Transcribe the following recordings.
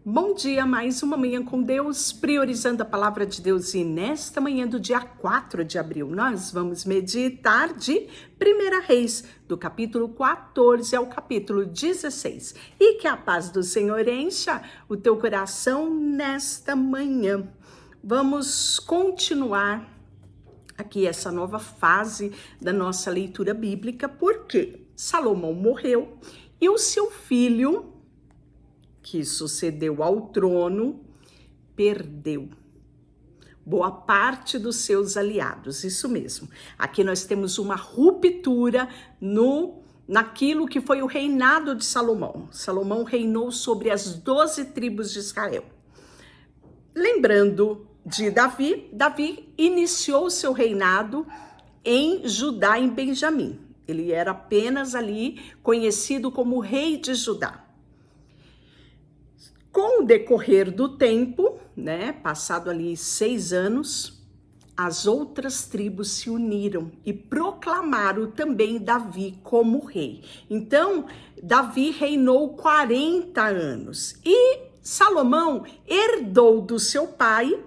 Bom dia, mais uma manhã com Deus, priorizando a palavra de Deus. E nesta manhã do dia 4 de abril, nós vamos meditar de 1 Reis, do capítulo 14 ao capítulo 16. E que a paz do Senhor encha o teu coração nesta manhã. Vamos continuar aqui essa nova fase da nossa leitura bíblica, porque Salomão morreu e o seu filho, que sucedeu ao trono, perdeu boa parte dos seus aliados. Isso mesmo. Aqui nós temos uma ruptura naquilo que foi o reinado de Salomão. Salomão reinou sobre as 12 tribos de Israel. Lembrando de Davi, Davi iniciou seu reinado em Judá, em Benjamim. Ele era apenas ali conhecido como rei de Judá. Com o decorrer do tempo, passado ali 6 anos, as outras tribos se uniram e proclamaram também Davi como rei. Então, Davi reinou 40 anos e Salomão herdou do seu pai,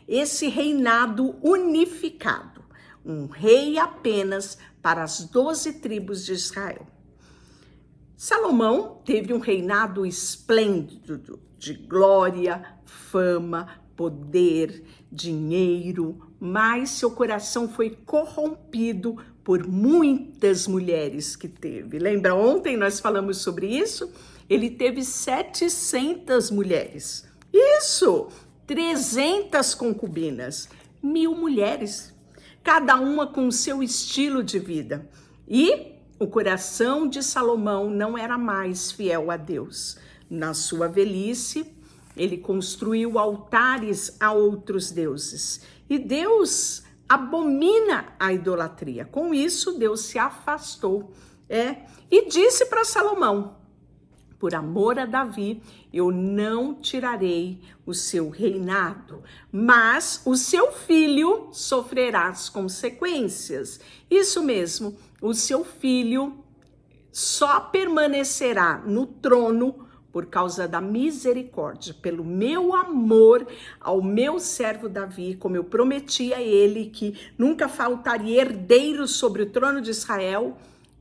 esse reinado unificado, um rei apenas para as 12 tribos de Israel. Salomão teve um reinado esplêndido de glória, fama, poder, dinheiro, mas seu coração foi corrompido por muitas mulheres que teve. Lembra, ontem nós falamos sobre isso? Ele teve 700 mulheres. Isso! 300 concubinas, 1000 mulheres, cada uma com o seu estilo de vida. E o coração de Salomão não era mais fiel a Deus. Na sua velhice, ele construiu altares a outros deuses. E Deus abomina a idolatria. Com isso, Deus se afastou. E disse para Salomão: por amor a Davi, eu não tirarei o seu reinado, mas o seu filho sofrerá as consequências. Isso mesmo, o seu filho só permanecerá no trono por causa da misericórdia, pelo meu amor ao meu servo Davi, como eu prometi a ele que nunca faltaria herdeiros sobre o trono de Israel.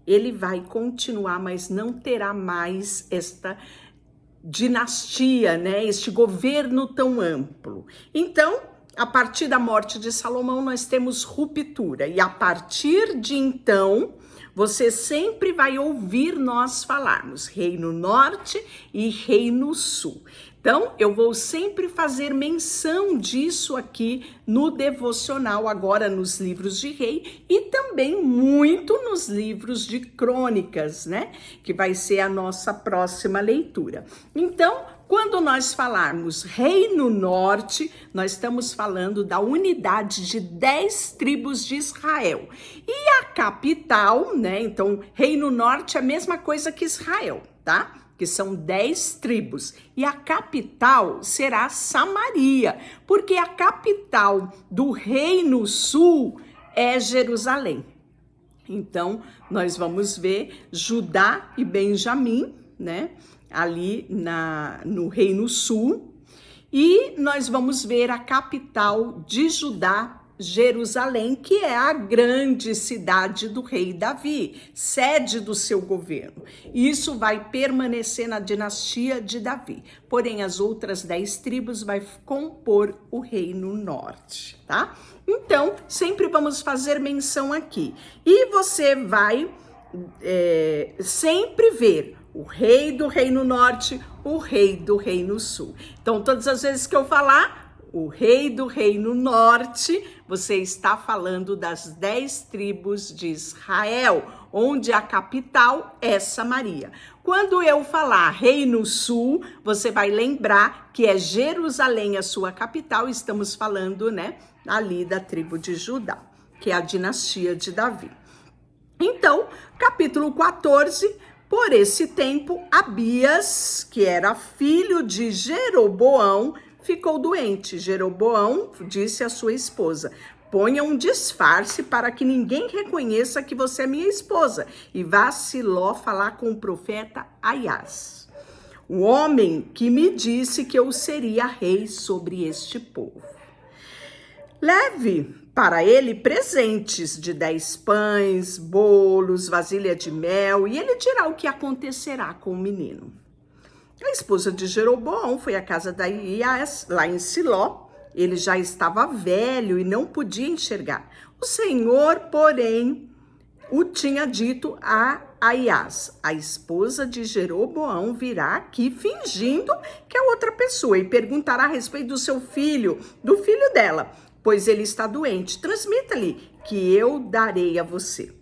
Ele vai continuar, mas não terá mais esta dinastia, este governo tão amplo. Então, a partir da morte de Salomão, nós temos ruptura. E a partir de então, você sempre vai ouvir nós falarmos Reino Norte e Reino Sul. Então, eu vou sempre fazer menção disso aqui no devocional, agora nos livros de rei e também muito nos livros de crônicas, que vai ser a nossa próxima leitura. Então, quando nós falarmos Reino Norte, nós estamos falando da unidade de 10 tribos de Israel. E a capital, então Reino Norte é a mesma coisa que Israel, tá? Que são 10 tribos, e a capital será Samaria, porque a capital do Reino Sul é Jerusalém. Então, nós vamos ver Judá e Benjamim, ali no Reino Sul, e nós vamos ver a capital de Judá, Jerusalém, que é a grande cidade do rei Davi, sede do seu governo. Isso vai permanecer na dinastia de Davi. Porém, as outras 10 tribos vai compor o Reino Norte, tá? Então, sempre vamos fazer menção aqui. E você vai sempre ver o rei do Reino Norte, o rei do Reino Sul. Então, todas as vezes que eu falar o rei do Reino Norte, você está falando das 10 tribos de Israel, onde a capital é Samaria. Quando eu falar Reino Sul, você vai lembrar que é Jerusalém a sua capital, estamos falando, ali da tribo de Judá, que é a dinastia de Davi. Então, capítulo 14, por esse tempo, Abias, que era filho de Jeroboão, ficou doente. Jeroboão disse à sua esposa: ponha um disfarce para que ninguém reconheça que você é minha esposa, e vá a Siló falar com o profeta Aias. o homem que me disse que eu seria rei sobre este povo. Leve para ele presentes de 10 pães, bolos, vasilha de mel, e ele dirá o que acontecerá com o menino. A esposa de Jeroboão foi à casa de Ahias, lá em Siló. Ele já estava velho e não podia enxergar. O Senhor, porém, o tinha dito a Ahias: a esposa de Jeroboão virá aqui fingindo que é outra pessoa e perguntará a respeito do seu filho, do filho dela, pois ele está doente. Transmita-lhe que eu darei a você.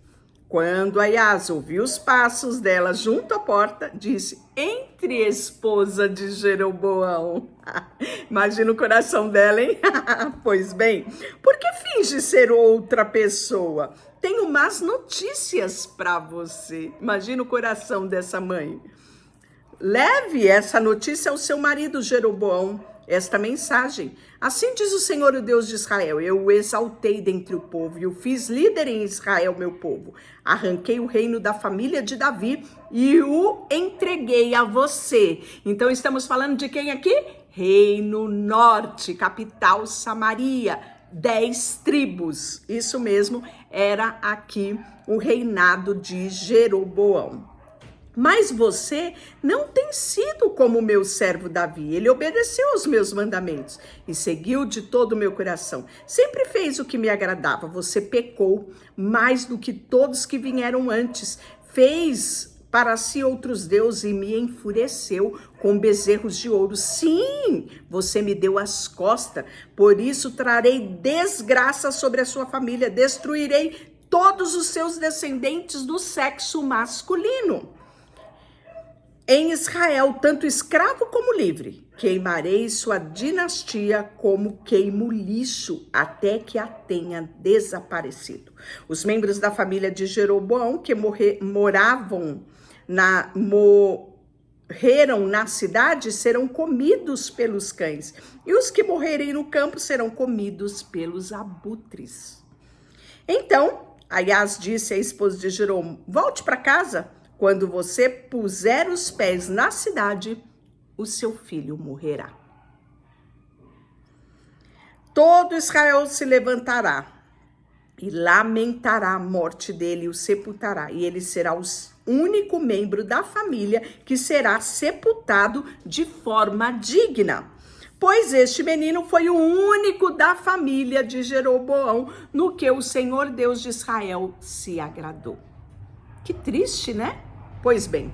Quando Ahias ouviu os passos dela junto à porta, disse: entre esposa de Jeroboão. Imagina o coração dela, hein? Pois bem, por que finge ser outra pessoa? Tenho más notícias para você. Imagina o coração dessa mãe. Leve essa notícia ao seu marido Jeroboão, esta mensagem. Assim diz o Senhor, o Deus de Israel: eu o exaltei dentre o povo e o fiz líder em Israel, meu povo. Arranquei o reino da família de Davi e o entreguei a você. Então estamos falando de quem aqui? Reino Norte, capital Samaria, 10 tribos. Isso mesmo, era aqui o reinado de Jeroboão. Mas você não tem sido como o meu servo Davi. Ele obedeceu aos meus mandamentos e seguiu de todo o meu coração. Sempre fez o que me agradava. Você pecou mais do que todos que vieram antes. Fez para si outros deuses e me enfureceu com bezerros de ouro. Sim, você me deu as costas. Por isso trarei desgraça sobre a sua família. Destruirei todos os seus descendentes do sexo masculino. Em Israel, tanto escravo como livre, queimarei sua dinastia como queimo lixo, até que a tenha desaparecido. Os membros da família de Jeroboão que morreram na cidade serão comidos pelos cães, e os que morrerem no campo serão comidos pelos abutres. Então, Ahias disse à esposa de Jeroboão: volte para casa. Quando você puser os pés na cidade, o seu filho morrerá. Todo Israel se levantará e lamentará a morte dele e o sepultará. E ele será o único membro da família que será sepultado de forma digna. Pois este menino foi o único da família de Jeroboão no que o Senhor Deus de Israel se agradou. Que triste, né? Pois bem,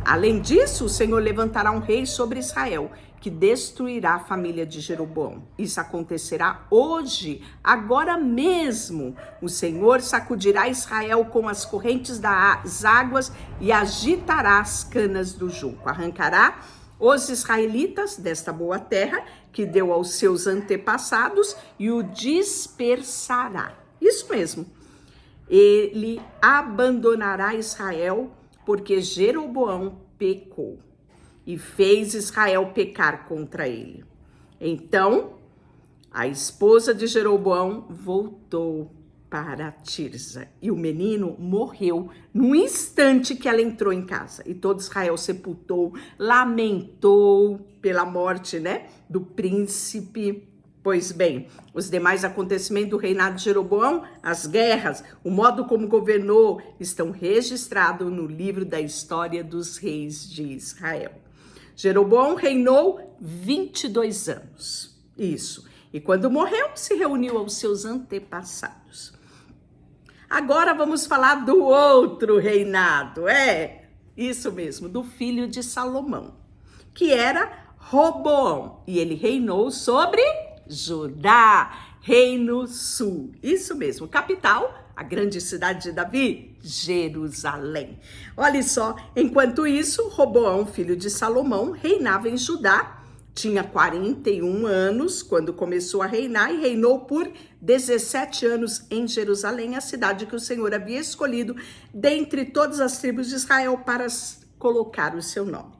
além disso, o Senhor levantará um rei sobre Israel, que destruirá a família de Jeroboão. Isso acontecerá hoje, agora mesmo. O Senhor sacudirá Israel com as correntes das águas e agitará as canas do junco. Arrancará os israelitas desta boa terra que deu aos seus antepassados e o dispersará. Isso mesmo. Ele abandonará Israel porque Jeroboão pecou e fez Israel pecar contra ele. Então, a esposa de Jeroboão voltou para Tirza e o menino morreu no instante que ela entrou em casa. E todo Israel sepultou, lamentou pela morte, do príncipe. Pois bem, os demais acontecimentos do reinado de Jeroboão, as guerras, o modo como governou, estão registrados no livro da história dos reis de Israel. Jeroboão reinou 22 anos. Isso. E quando morreu, se reuniu aos seus antepassados. Agora vamos falar do outro reinado. Isso mesmo, do filho de Salomão, que era Roboão. E ele reinou sobre Judá, Reino Sul. Isso mesmo, capital, a grande cidade de Davi, Jerusalém. Olha só, enquanto isso, Roboão, filho de Salomão, reinava em Judá. Tinha 41 anos quando começou a reinar e reinou por 17 anos em Jerusalém, a cidade que o Senhor havia escolhido dentre todas as tribos de Israel para colocar o seu nome.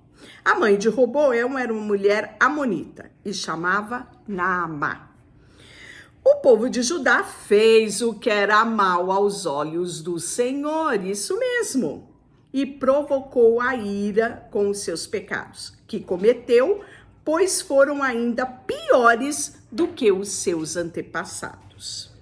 A mãe de Roboão era uma mulher amonita e chamava Naamá. O povo de Judá fez o que era mal aos olhos do Senhor, isso mesmo. e provocou a ira com os seus pecados, que cometeu, pois foram ainda piores do que os seus antepassados.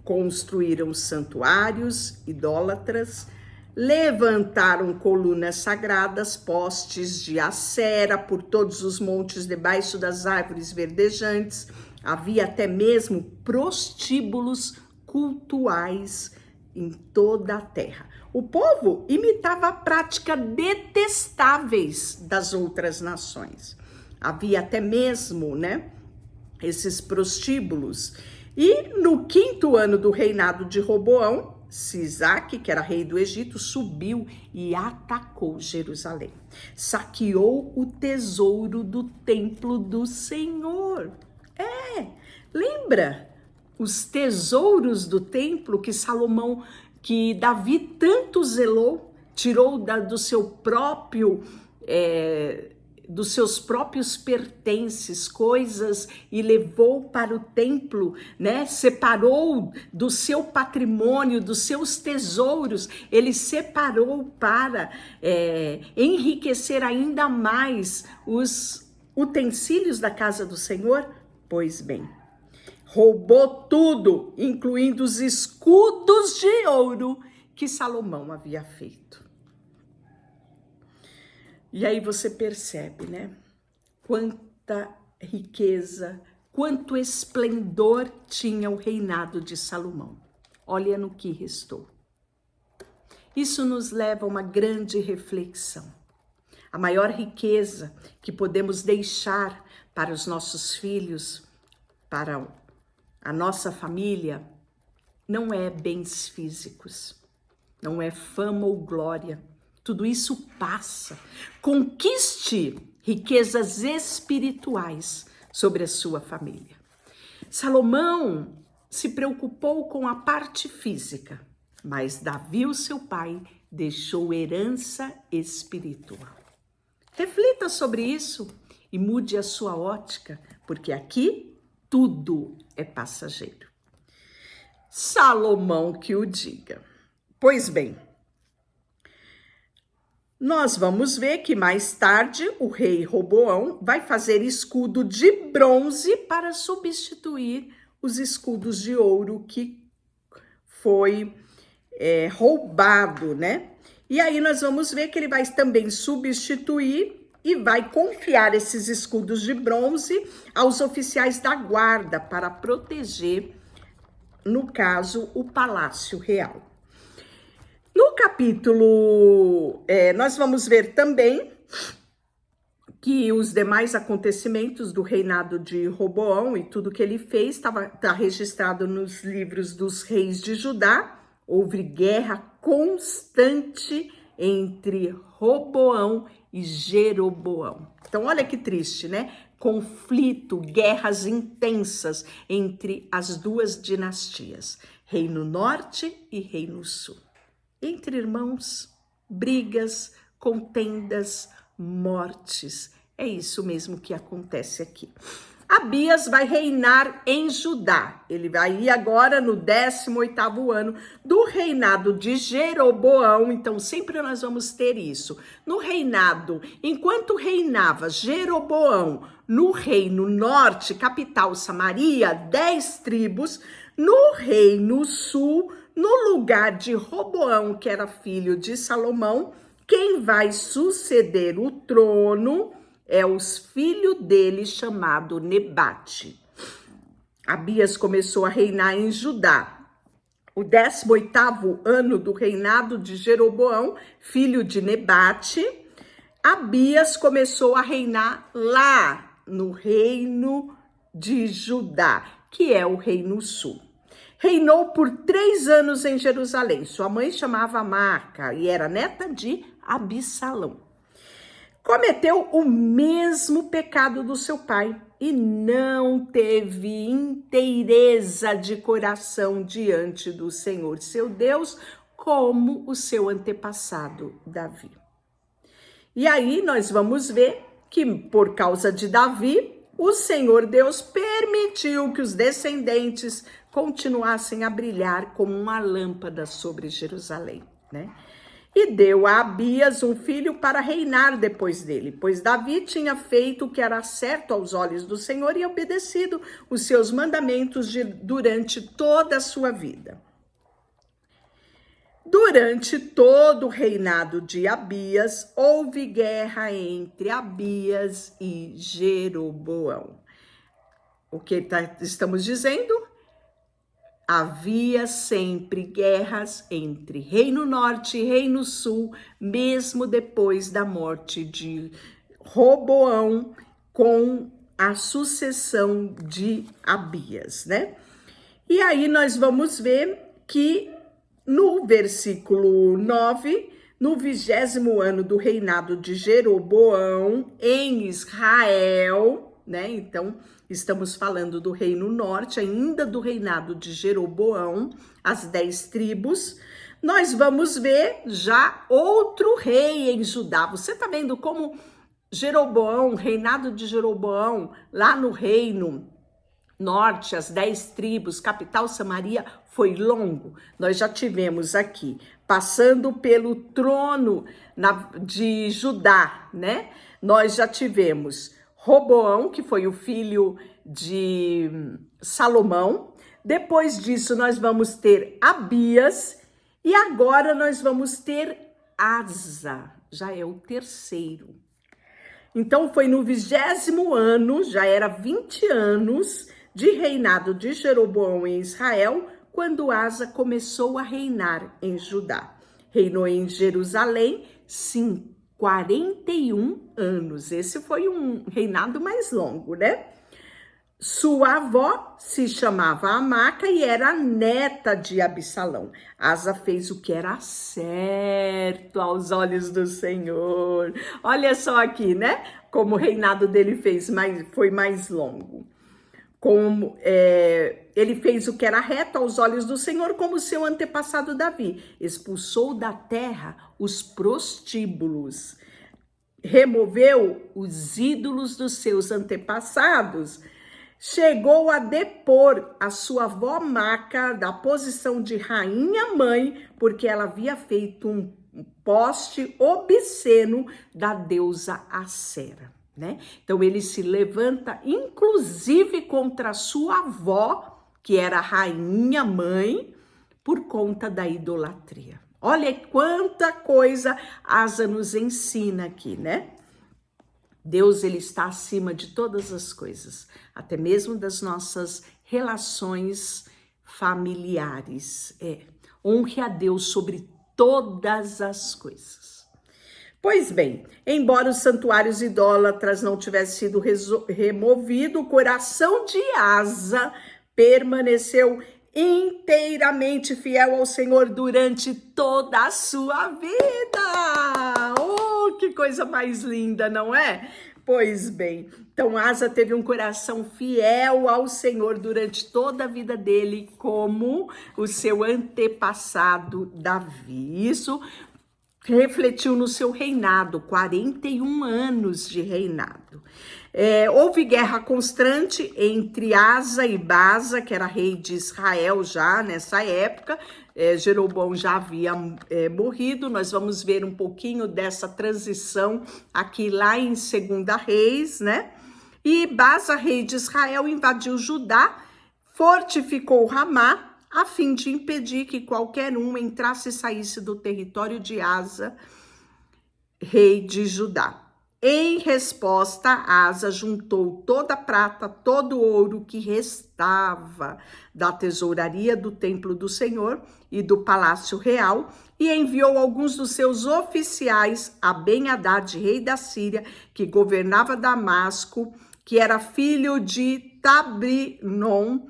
Construíram santuários idólatras, levantaram colunas sagradas, postes de Acera por todos os montes debaixo das árvores verdejantes. Havia até mesmo prostíbulos cultuais em toda a terra. O povo imitava a prática detestáveis das outras nações. Havia até mesmo, esses prostíbulos. E no 5º ano do reinado de Roboão, Sisaque, que era rei do Egito, subiu e atacou Jerusalém. Saqueou o tesouro do templo do Senhor. Lembra? Os tesouros do templo que Davi tanto zelou, tirou dos seus próprios pertences, coisas, e levou para o templo, separou do seu patrimônio, dos seus tesouros, ele separou para enriquecer ainda mais os utensílios da casa do Senhor. Pois bem, roubou tudo, incluindo os escudos de ouro que Salomão havia feito. E aí você percebe, quanta riqueza, quanto esplendor tinha o reinado de Salomão. Olha no que restou. Isso nos leva a uma grande reflexão. A maior riqueza que podemos deixar para os nossos filhos, para a nossa família, não é bens físicos, não é fama ou glória. Tudo isso passa. Conquiste riquezas espirituais sobre a sua família. Salomão se preocupou com a parte física, mas Davi, o seu pai, deixou herança espiritual. Reflita sobre isso e mude a sua ótica, porque aqui tudo é passageiro. Salomão que o diga. Pois bem, nós vamos ver que mais tarde o rei Roboão vai fazer escudo de bronze para substituir os escudos de ouro que foi roubado, E aí nós vamos ver que ele vai também substituir e vai confiar esses escudos de bronze aos oficiais da guarda para proteger, no caso, o Palácio Real. No capítulo, nós vamos ver também que os demais acontecimentos do reinado de Roboão e tudo que ele fez está registrado nos livros dos reis de Judá. Houve guerra constante entre Roboão e Jeroboão. Então, olha que triste, Conflito, guerras intensas entre as duas dinastias, Reino Norte e Reino Sul. Entre irmãos, brigas, contendas, mortes. É isso mesmo que acontece aqui. Abias vai reinar em Judá. Ele vai ir agora no 18º ano do reinado de Jeroboão. Então, sempre nós vamos ter isso. No reinado, enquanto reinava Jeroboão no Reino Norte, capital Samaria, 10 tribos. No Reino Sul, no lugar de Roboão, que era filho de Salomão, quem vai suceder o trono é os filhos dele, chamado Nebate. Abias começou a reinar em Judá. O 18º ano do reinado de Jeroboão, filho de Nebate, Abias começou a reinar lá no reino de Judá, que é o Reino Sul. Reinou por 3 anos em Jerusalém. Sua mãe chamava Maaca e era neta de Abissalão. Cometeu o mesmo pecado do seu pai e não teve inteireza de coração diante do Senhor, seu Deus, como o seu antepassado Davi. E aí nós vamos ver que por causa de Davi, o Senhor Deus permitiu que os descendentes continuassem a brilhar como uma lâmpada sobre Jerusalém, E deu a Abias um filho para reinar depois dele, pois Davi tinha feito o que era certo aos olhos do Senhor e obedecido os seus mandamentos durante toda a sua vida. Durante todo o reinado de Abias, houve guerra entre Abias e Jeroboão. O que estamos dizendo? Havia sempre guerras entre Reino Norte e Reino Sul, mesmo depois da morte de Roboão, com a sucessão de Abias, né? E aí nós vamos ver que no versículo 9, no 20º ano do reinado de Jeroboão em Israel, né? Então, estamos falando do Reino Norte, ainda do reinado de Jeroboão, as 10 tribos. Nós vamos ver já outro rei em Judá. Você está vendo como Jeroboão, reinado de Jeroboão, lá no Reino Norte, as 10 tribos, capital Samaria, foi longo. Nós já tivemos aqui, passando pelo trono de Judá, né? Nós já tivemos Roboão, que foi o filho de Salomão. Depois disso, nós vamos ter Abias. E agora nós vamos ter Asa, já é o terceiro. Então, foi no 20º ano, já era 20 anos de reinado de Jeroboão em Israel, quando Asa começou a reinar em Judá. Reinou em Jerusalém, 41 anos. Esse foi um reinado mais longo, né? Sua avó se chamava Amaca e era neta de Absalão. Asa fez o que era certo aos olhos do Senhor. Olha só aqui, né? Como o reinado dele foi mais longo. Ele fez o que era reto aos olhos do Senhor, como seu antepassado Davi. Expulsou da terra os prostíbulos, removeu os ídolos dos seus antepassados, chegou a depor a sua avó Maca da posição de rainha-mãe, porque ela havia feito um poste obsceno da deusa Assera. Né? Então ele se levanta inclusive contra a sua avó, que era rainha mãe, por conta da idolatria. Olha quanta coisa Asa nos ensina aqui, né? Deus, ele está acima de todas as coisas, até mesmo das nossas relações familiares. Honre a Deus sobre todas as coisas. Pois bem, embora os santuários idólatras não tivessem sido removido, o coração de Asa permaneceu inteiramente fiel ao Senhor durante toda a sua vida. Oh, que coisa mais linda, não é? Pois bem, então Asa teve um coração fiel ao Senhor durante toda a vida dele, como o seu antepassado Davi. Isso refletiu no seu reinado, 41 anos de reinado. Houve guerra constante entre Asa e Baasa, que era rei de Israel já nessa época. Jeroboão já havia morrido. Nós vamos ver um pouquinho dessa transição aqui lá em 2 Reis, né? E Baasa, rei de Israel, invadiu Judá, fortificou Ramá, a fim de impedir que qualquer um entrasse e saísse do território de Asa, rei de Judá. Em resposta, Asa juntou toda a prata, todo o ouro que restava da tesouraria do templo do Senhor e do palácio real e enviou alguns dos seus oficiais a Ben-Hadad, rei da Síria, que governava Damasco, que era filho de Tabrinom,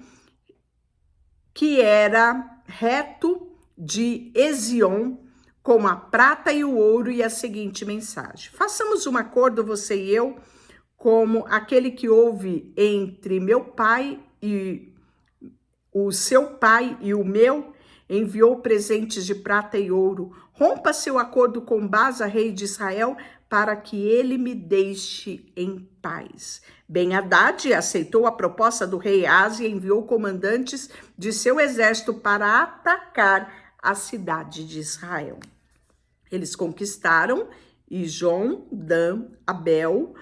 que era reto de Ezion, com a prata e o ouro, e a seguinte mensagem: façamos um acordo, você e eu, como aquele que houve entre meu pai e o seu pai e o meu, enviou presentes de prata e ouro. Rompa seu acordo com Baasa, rei de Israel, para que ele me deixe em paz. Ben-Hadad aceitou a proposta do rei Asa e enviou comandantes de seu exército para atacar a cidade de Israel. Eles conquistaram Ijon, Dan, Abel,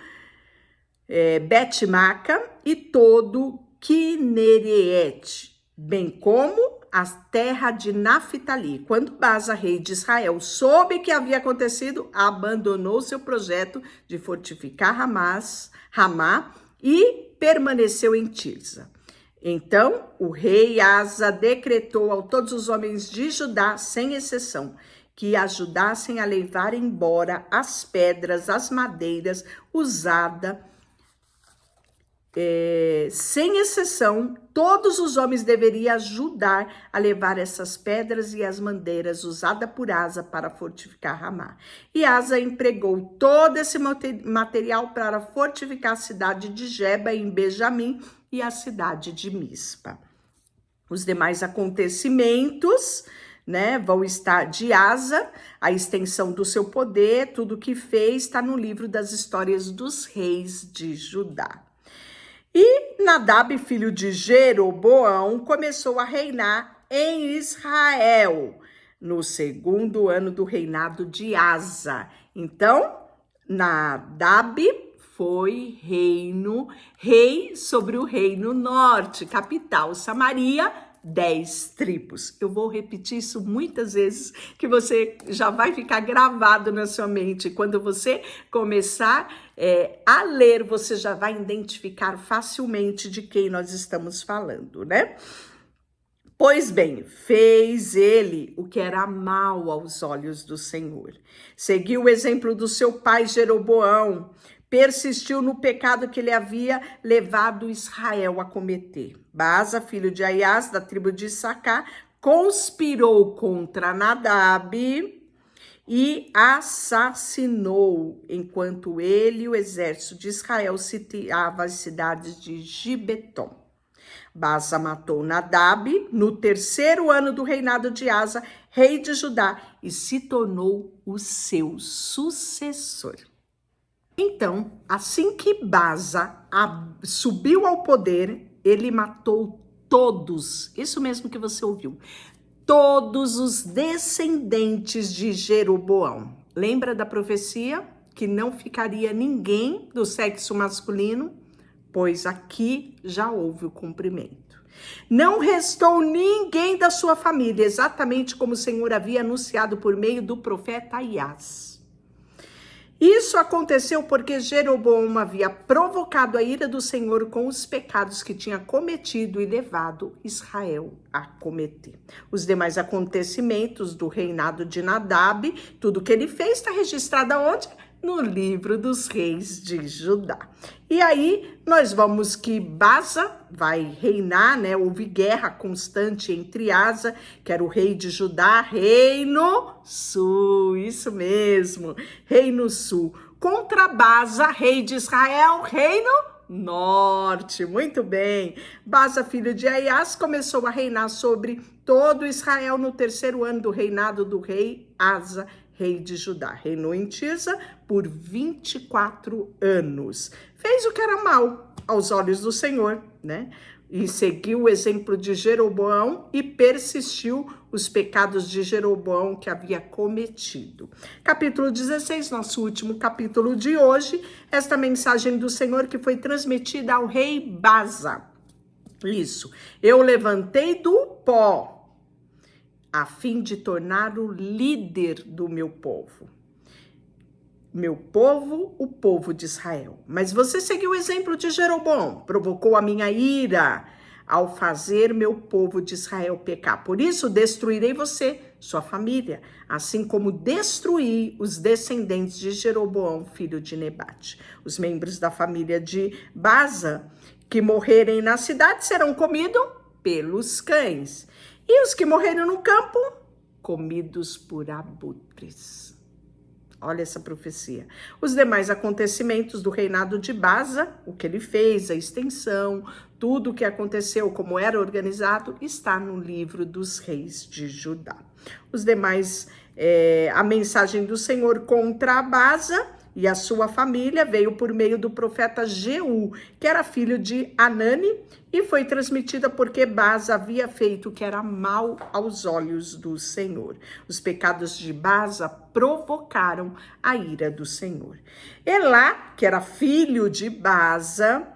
Bet-Maca e todo Quinereete, bem como a terra de Naphtali. Quando Baasa, rei de Israel, soube que havia acontecido, abandonou seu projeto de fortificar Ramá e permaneceu em Tirza. Então, o rei Asa decretou a todos os homens de Judá, sem exceção, que ajudassem a levar embora as pedras, as madeiras usadas. Sem exceção, todos os homens deveriam ajudar a levar essas pedras e as madeiras usadas por Asa para fortificar Ramá. E Asa empregou todo esse material para fortificar a cidade de Geba, em Benjamim, e a cidade de Mispa. Os demais acontecimentos, vão estar de Asa, a extensão do seu poder, tudo o que fez está no livro das histórias dos reis de Judá. E Nadab, filho de Jeroboão, começou a reinar em Israel no 2º ano do reinado de Asa. Então, Nadab foi rei sobre o reino norte, capital Samaria, 10 tribos. Eu vou repetir isso muitas vezes, que você já vai ficar gravado na sua mente. Quando você começar a ler, você já vai identificar facilmente de quem nós estamos falando, né? Pois bem, fez ele o que era mal aos olhos do Senhor. Seguiu o exemplo do seu pai Jeroboão, persistiu no pecado que ele havia levado Israel a cometer. Baasa, filho de Aias, da tribo de Issacar, conspirou contra Nadab e assassinou, enquanto ele e o exército de Israel sitiavam as cidades de Gibeton. Baasa matou Nadab no 3º ano do reinado de Asa, rei de Judá, e se tornou o seu sucessor. Então, assim que Baasa subiu ao poder, ele matou todos, isso mesmo que você ouviu, todos os descendentes de Jeroboão. Lembra da profecia? Que não ficaria ninguém do sexo masculino? Pois aqui já houve o cumprimento. Não restou ninguém da sua família, exatamente como o Senhor havia anunciado por meio do profeta Aias. Isso aconteceu porque Jeroboão havia provocado a ira do Senhor com os pecados que tinha cometido e levado Israel a cometer. Os demais acontecimentos do reinado de Nadab, tudo que ele fez está registrado aonde? No livro dos reis de Judá. E aí nós vamos que Baasa vai reinar, houve guerra constante entre Asa, que era o rei de Judá, reino sul, isso mesmo, reino sul, contra Baasa, rei de Israel, reino norte. Muito bem. Baasa, filho de Aias, começou a reinar sobre todo Israel no 3º ano do reinado do rei Asa, rei de Judá. Reinou em Tirza por 24 anos. Fez o que era mal aos olhos do Senhor, E seguiu o exemplo de Jeroboão e persistiu os pecados de Jeroboão que havia cometido. Capítulo 16, nosso último capítulo de hoje, esta mensagem do Senhor que foi transmitida ao rei Baasa. Isso, eu levantei do pó, a fim de tornar o líder do meu povo. Meu povo, o povo de Israel. Mas você seguiu o exemplo de Jeroboão, provocou a minha ira ao fazer meu povo de Israel pecar. Por isso, destruirei você, sua família, assim como destruí os descendentes de Jeroboão, filho de Nebate. Os membros da família de Baasa que morrerem na cidade serão comidos pelos cães. E os que morreram no campo, comidos por abutres. Olha essa profecia. Os demais acontecimentos do reinado de Baasa, o que ele fez, a extensão, tudo o que aconteceu, como era organizado, está no livro dos reis de Judá. Os demais, a mensagem do Senhor contra Baasa, e a sua família veio por meio do profeta Jeú, que era filho de Anani, e foi transmitida porque Baasa havia feito o que era mal aos olhos do Senhor. Os pecados de Baasa provocaram a ira do Senhor. Elá, que era filho de Baasa,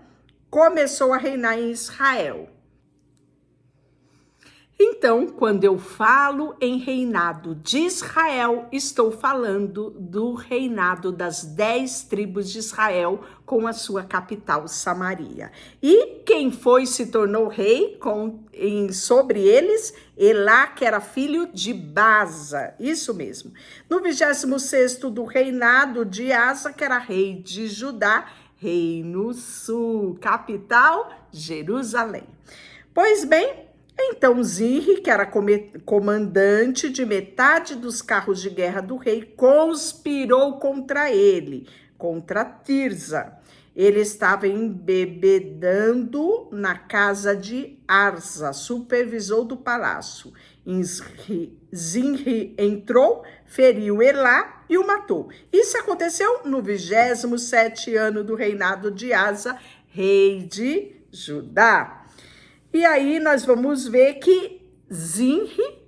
começou a reinar em Israel. Então, quando eu falo em reinado de Israel, estou falando do reinado das 10 tribos de Israel com a sua capital, Samaria. E quem se tornou rei sobre eles? Elá, que era filho de Baasa, isso mesmo. No 26º do reinado de Asa, que era rei de Judá, Reino Sul, capital, Jerusalém. Pois bem, então Zinri, que era comandante de metade dos carros de guerra do rei, conspirou contra ele, contra Tirza. Ele estava embebedando na casa de Arza, supervisor do palácio. Zinri entrou, feriu Elá e o matou. Isso aconteceu no 27º ano do reinado de Asa, rei de Judá. E aí nós vamos ver que Zinri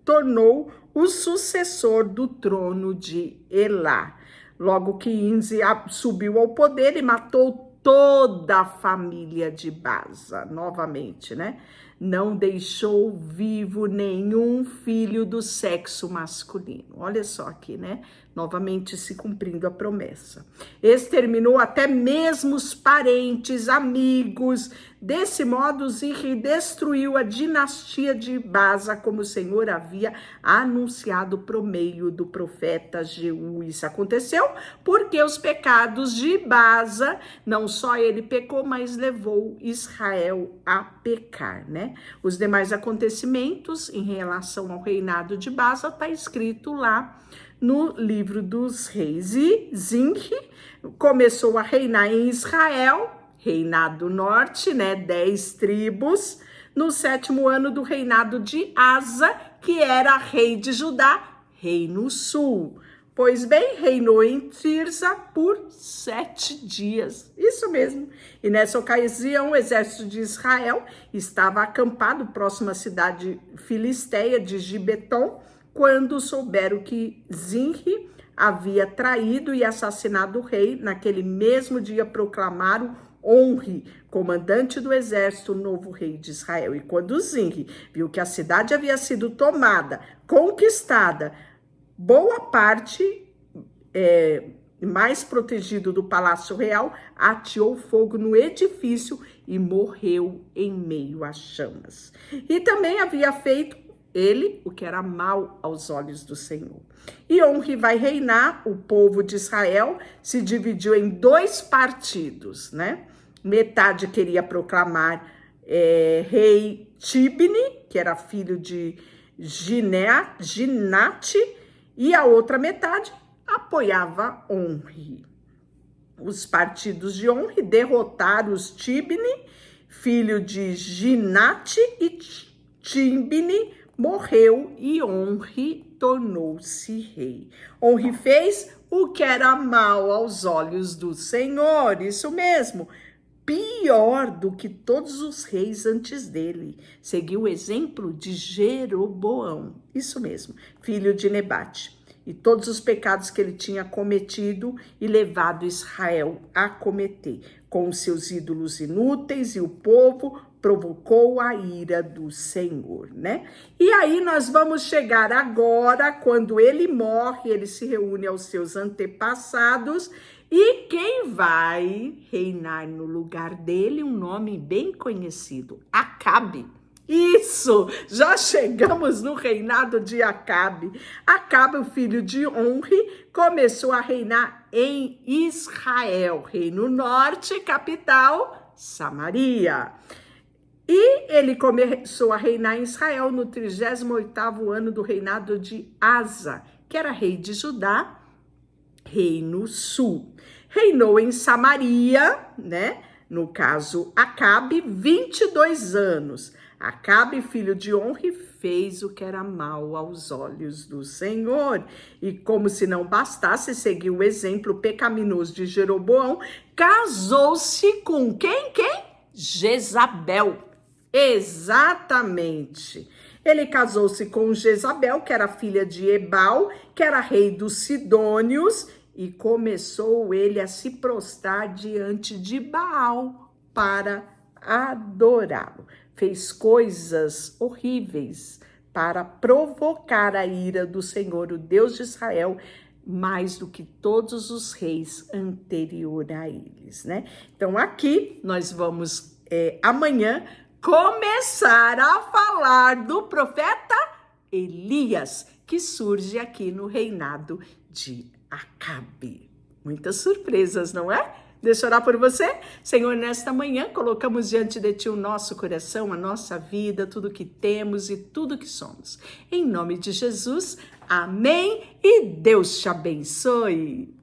tornou o sucessor do trono de Elá. Logo que Inzi subiu ao poder e matou toda a família de Baasa, novamente, né? Não deixou vivo nenhum filho do sexo masculino. Olha só aqui, né? Novamente se cumprindo a promessa. Exterminou até mesmo os parentes, amigos. Desse modo, Zinri destruiu a dinastia de Baasa, como o Senhor havia anunciado por meio do profeta Jeú. Isso aconteceu porque os pecados de Baasa, não só ele pecou, mas levou Israel a pecar, né? Os demais acontecimentos em relação ao reinado de Baasa está escrito lá no livro dos reis. E Zinri começou a reinar em Israel, reinado norte, né, 10 tribos, no 7º ano do reinado de Asa, que era rei de Judá, reino sul. Pois bem, reinou em Tirza por 7 dias, isso mesmo. E nessa ocasião, o exército de Israel estava acampado próximo à cidade filisteia de Gibeton, quando souberam que Zinri havia traído e assassinado o rei. Naquele mesmo dia proclamaram Onri, comandante do exército, o novo rei de Israel. E quando Zinri viu que a cidade havia sido tomada, conquistada, boa parte mais protegido do Palácio Real, ateou fogo no edifício e morreu em meio às chamas. E também havia feito ele o que era mal aos olhos do Senhor. E Onri vai reinar. O povo de Israel se dividiu em 2 partidos, né? Metade queria proclamar rei Tibni, que era filho de Ginate, e a outra metade apoiava Onri. Os partidos de Onri derrotaram os Tibni, filho de Ginate, e Tibni morreu e Onri tornou-se rei. Onri fez o que era mal aos olhos do Senhor, isso mesmo, pior do que todos os reis antes dele. Seguiu o exemplo de Jeroboão, isso mesmo, filho de Nebate, e todos os pecados que ele tinha cometido e levado Israel a cometer, com os seus ídolos inúteis, e o povo provocou a ira do Senhor, né? E aí nós vamos chegar agora, quando ele morre, ele se reúne aos seus antepassados, e quem vai reinar no lugar dele, um nome bem conhecido, Acabe. Isso, já chegamos no reinado de Acabe. Acabe, o filho de Onri, começou a reinar em Israel, reino norte, capital, Samaria. E ele começou a reinar em Israel no 38º ano do reinado de Asa, que era rei de Judá, reino sul. Reinou em Samaria, né? No caso, Acabe, 22 anos. Acabe, filho de Omri, fez o que era mal aos olhos do Senhor. E como se não bastasse, seguiu o exemplo pecaminoso de Jeroboão, casou-se com quem? Jezabel. Exatamente. Ele casou-se com Jezabel, que era filha de Ebal, que era rei dos Sidônios, e começou ele a se prostrar diante de Baal para adorá-lo. Fez coisas horríveis para provocar a ira do Senhor, o Deus de Israel, mais do que todos os reis anterior a eles, né? Então aqui nós vamos amanhã começar a falar do profeta Elias, que surge aqui no reinado de Acabe. Muitas surpresas, não é? Deixa eu orar por você. Senhor, nesta manhã colocamos diante de Ti o nosso coração, a nossa vida, tudo que temos e tudo que somos. Em nome de Jesus, amém e Deus te abençoe.